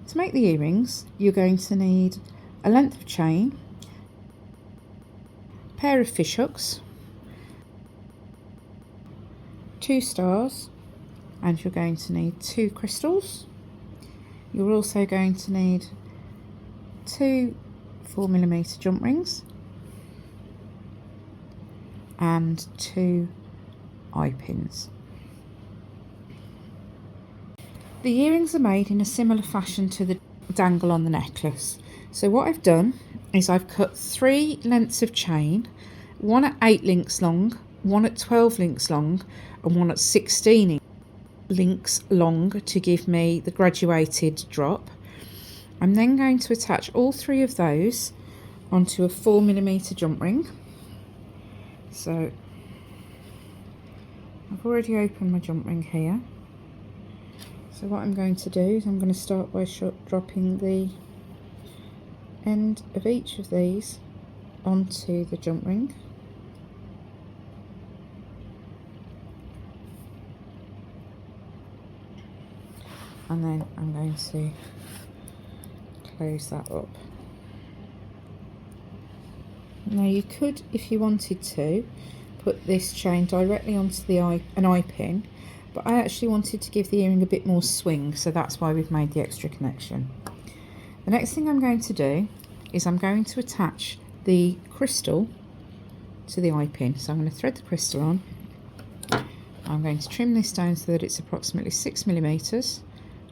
To make the earrings, you're going to need a length of chain, a pair of fish hooks, 2 stars, and you're going to need 2 crystals. You're also going to need 2 4mm jump rings and 2 eye pins. The earrings are made in a similar fashion to the dangle on the necklace. So what I've done is I've cut 3 lengths of chain, one at 8 links long, one at 12 links long, and one at 16 links long to give me the graduated drop. I'm then going to attach all 3 of those onto a 4mm jump ring. So I've already opened my jump ring here. So what I'm going to do is I'm going to start by dropping the end of each of these onto the jump ring. And then I'm going to close that up. Now you could, if you wanted to, put this chain directly onto the an eye pin, but I actually wanted to give the earring a bit more swing, so that's why we've made the extra connection. The next thing I'm going to do is I'm going to attach the crystal to the eye pin. So I'm going to thread the crystal on. I'm going to trim this down so that it's approximately 6mm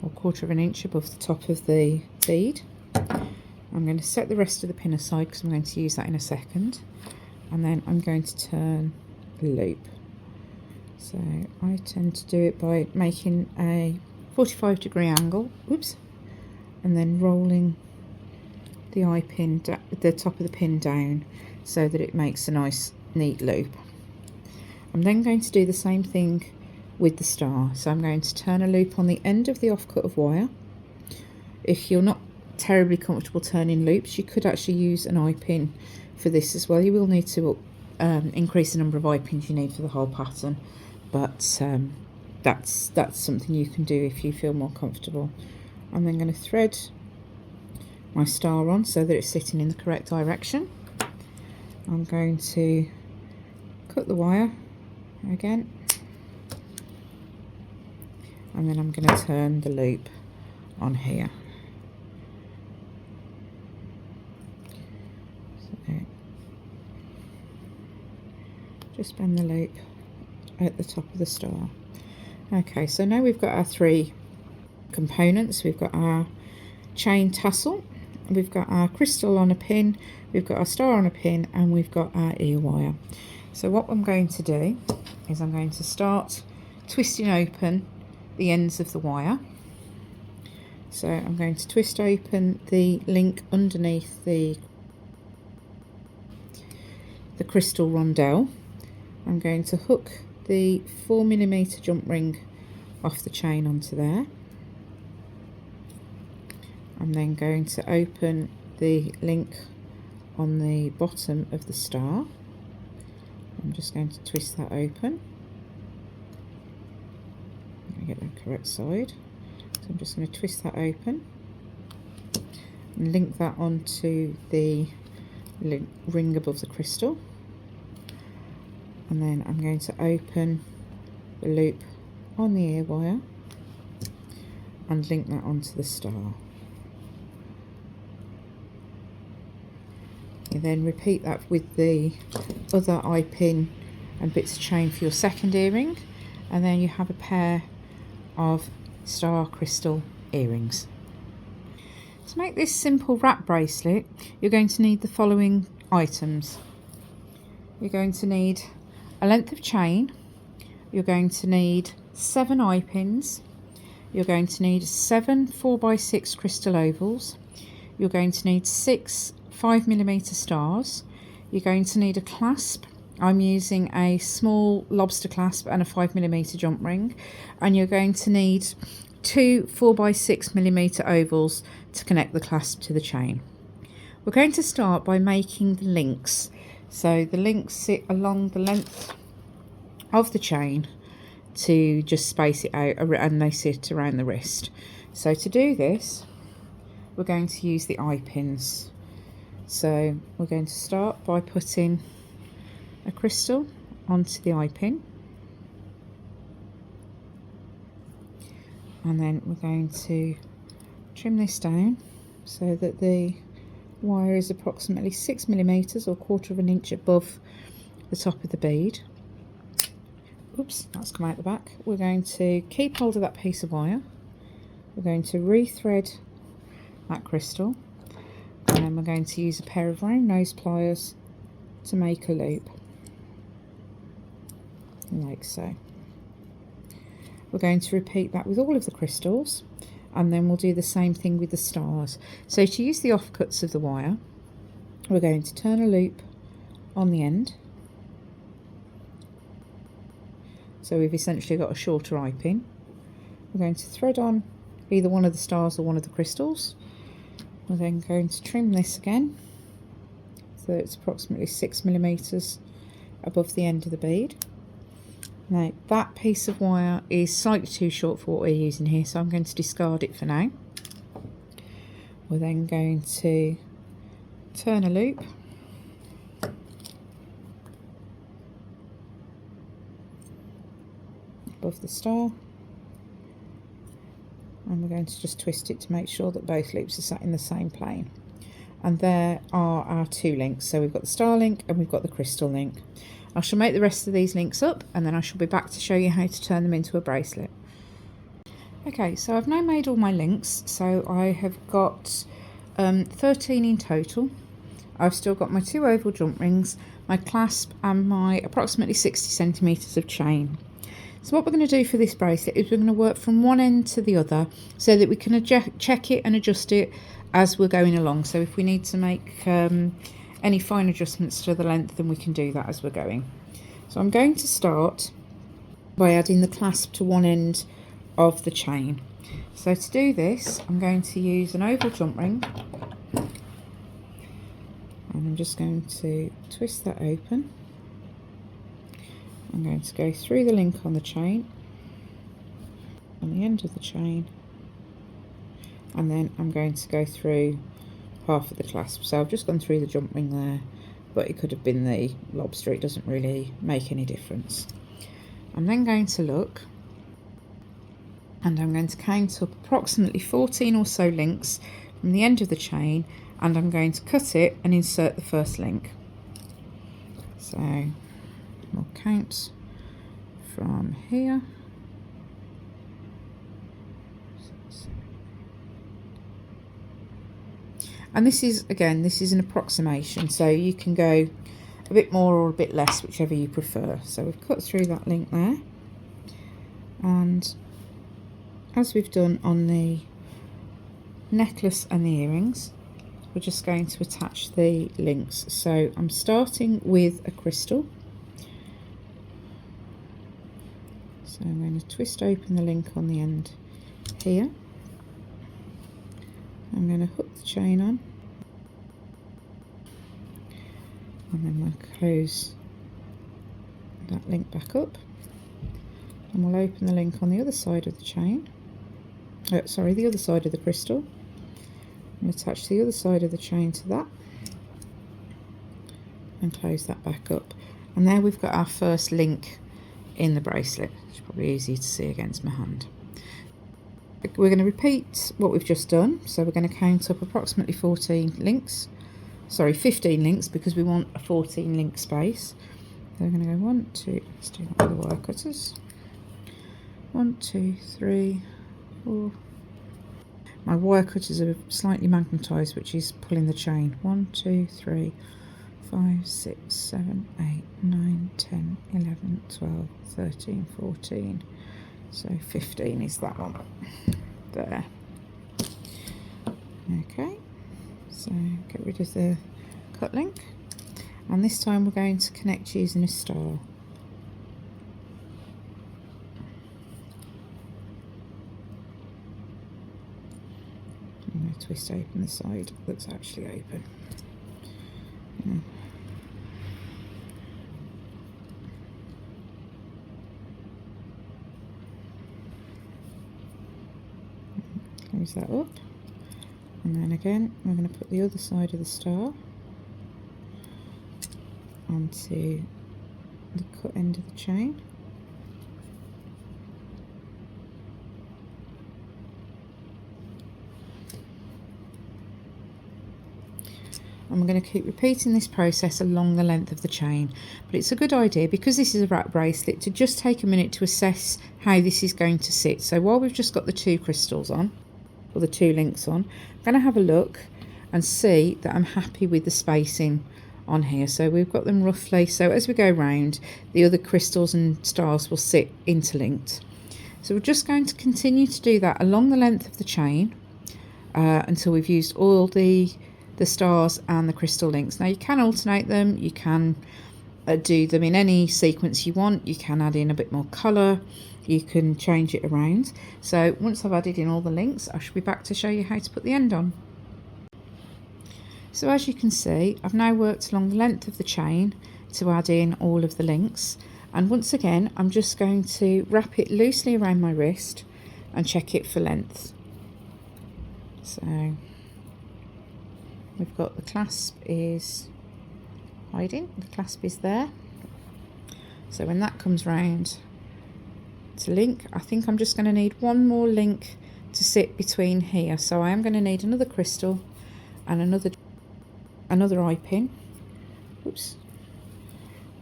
or 1/4 inch above the top of the bead. I'm going to set the rest of the pin aside because I'm going to use that in a second, and then I'm going to turn the loop. So I tend to do it by making a 45-degree angle, oops, and then rolling the eye pin, the top of the pin down so that it makes a nice neat loop. I'm then going to do the same thing with the star. So I'm going to turn a loop on the end of the offcut of wire. If you're not terribly comfortable turning loops, you could actually use an eye pin for this as well. You will need to increase the number of eye pins you need for the whole pattern, but that's something you can do if you feel more comfortable. I'm then going to thread my star on so that it's sitting in the correct direction. I'm going to cut the wire again, and then I'm going to turn the loop on here. So just bend the loop at the top of the star. Okay, so now we've got our 3 components. We've got our chain tassel, we've got our crystal on a pin, we've got our star on a pin, and we've got our ear wire. So what I'm going to do is I'm going to start twisting open the ends of the wire. So I'm going to twist open the link underneath the crystal rondelle. I'm going to hook the 4mm jump ring off the chain onto there. I'm then going to open the link on the bottom of the star. I'm just going to twist that open. I'm going to get the correct side. So I'm just going to twist that open and link that onto the ring above the crystal. And then I'm going to open the loop on the ear wire and link that onto the star. You then repeat that with the other eye pin and bits of chain for your second earring, and then you have a pair of star crystal earrings. To make this simple wrap bracelet, you're going to need the following items. You're going to need a length of chain, you're going to need 7 eye pins, you're going to need 7 4x6 crystal ovals, you're going to need 6 5mm stars, you're going to need a clasp. I'm using a small lobster clasp and a 5mm jump ring, and you're going to need 2 4x6mm ovals to connect the clasp to the chain. We're going to start by making the links. So the links sit along the length of the chain to just space it out, and they sit around the wrist. So to do this, we're going to use the eye pins. So we're going to start by putting a crystal onto the eye pin, and then we're going to trim this down so that the wire is approximately 6 millimeters or 1/4 of an inch above the top of the bead. Oops, that's come out the back. We're going to keep hold of that piece of wire. We're going to re-thread that crystal, and then we're going to use a pair of round nose pliers to make a loop, like so. We're going to repeat that with all of the crystals, and then we'll do the same thing with the stars. So to use the offcuts of the wire, we're going to turn a loop on the end. So we've essentially got a shorter eye pin. We're going to thread on either one of the stars or one of the crystals. We're then going to trim this again, so it's approximately 6 millimeters above the end of the bead. Now that piece of wire is slightly too short for what we're using here, so I'm going to discard it for now. We're then going to turn a loop, above the star, and we're going to just twist it to make sure that both loops are sat in the same plane. And there are our 2 links. So we've got the star link and we've got the crystal link. I shall make the rest of these links up, and then I shall be back to show you how to turn them into a bracelet. Okay, so I've now made all my links. So I have got 13 in total. I've still got my 2 oval jump rings, my clasp, and my approximately 60 centimeters of chain. So what we're going to do for this bracelet is we're going to work from one end to the other so that we can check it and adjust it as we're going along. So if we need to make any fine adjustments to the length, then we can do that as we're going. So I'm going to start by adding the clasp to one end of the chain. So to do this, I'm going to use an oval jump ring, and I'm just going to twist that open. I'm going to go through the link on the chain, on the end of the chain, and then I'm going to go through half of the clasp. So I've just gone through the jump ring there, but it could have been the lobster, it doesn't really make any difference. I'm then going to look, and I'm going to count up approximately 14 or so links from the end of the chain, and I'm going to cut it and insert the first link. So we'll count from here. And this is, again, this is an approximation, so you can go a bit more or a bit less, whichever you prefer. So we've cut through that link there, and as we've done on the necklace and the earrings, we're just going to attach the links. So I'm starting with a crystal. So I'm going to twist open the link on the end here. I'm going to hook the chain on, and then we'll close that link back up, and we'll open the link on the other side of the chain, the other side of the crystal, and attach the other side of the chain to that, and close that back up. And there we've got our first link in the bracelet. It's probably easy to see against my hand. We're going to repeat what we've just done, so we're going to count up approximately 15 links, because we want a 14 link space. So we're going to go 1, 2, let's do that with the wire cutters. 1, 2, 3, 4. My wire cutters are slightly magnetised, which is pulling the chain. 1, 2, 3, 5, 6, 7, 8, 9, 10, 11, 12, 13, 14. So 15 is that one there. Okay, so get rid of the cut link, and this time we're going to connect using a star. I'm going to twist open the side that's actually open. Close that up, And then again, we're going to put the other side of the star onto the cut end of the chain. And we're going to keep repeating this process along the length of the chain. But it's a good idea, because this is a wrap bracelet, to just take a minute to assess how this is going to sit. So while we've just got the 2 crystals on, or the 2 links on, I'm going to have a look and see that I'm happy with the spacing on here. So we've got them roughly, so as we go round, the other crystals and stars will sit interlinked. So we're just going to continue to do that along the length of the chain until we've used all the stars and the crystal links. Now you can alternate them, you can do them in any sequence you want, you can add in a bit more colour, you can change it around. So once I've added in all the links, I should be back to show you how to put the end on. So as you can see, I've now worked along the length of the chain to add in all of the links, and once again I'm just going to wrap it loosely around my wrist and check it for length. So we've got the clasp is hiding, the clasp is there. So when that comes round to link, I think I'm just going to need one more link to sit between here. So I am going to need another crystal and another eye pin. Oops.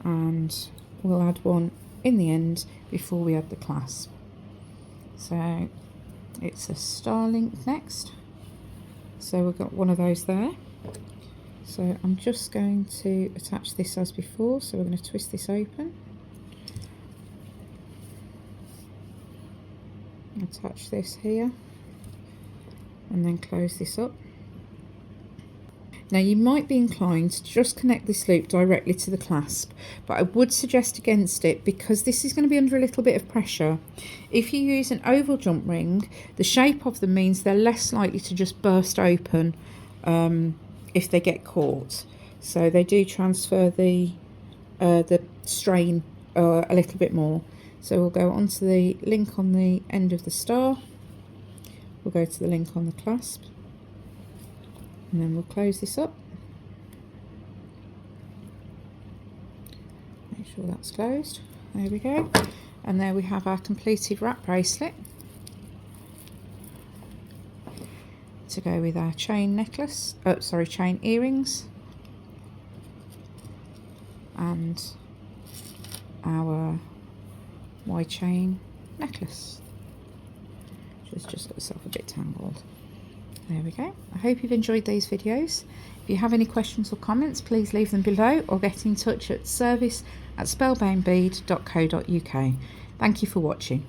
And we'll add one in the end before we add the clasp. So it's a star link next. So we've got one of those there. So I'm just going to attach this as before. So we're going to twist this open. Attach this here. And then close this up. Now you might be inclined to just connect this loop directly to the clasp, but I would suggest against it, because this is going to be under a little bit of pressure. If you use an oval jump ring, the shape of them means they're less likely to just burst open if they get caught. So they do transfer the strain a little bit more. So we'll go onto the link on the end of the star, we'll go to the link on the clasp, and then we'll close this up. Make sure that's closed. There we go. And there we have our completed wrap bracelet to go with our chain necklace, chain earrings, and our wide chain necklace, which has just got itself a bit tangled. There we go. I hope you've enjoyed these videos. If you have any questions or comments, please leave them below or get in touch at service@spellboundbead.co.uk. Thank you for watching.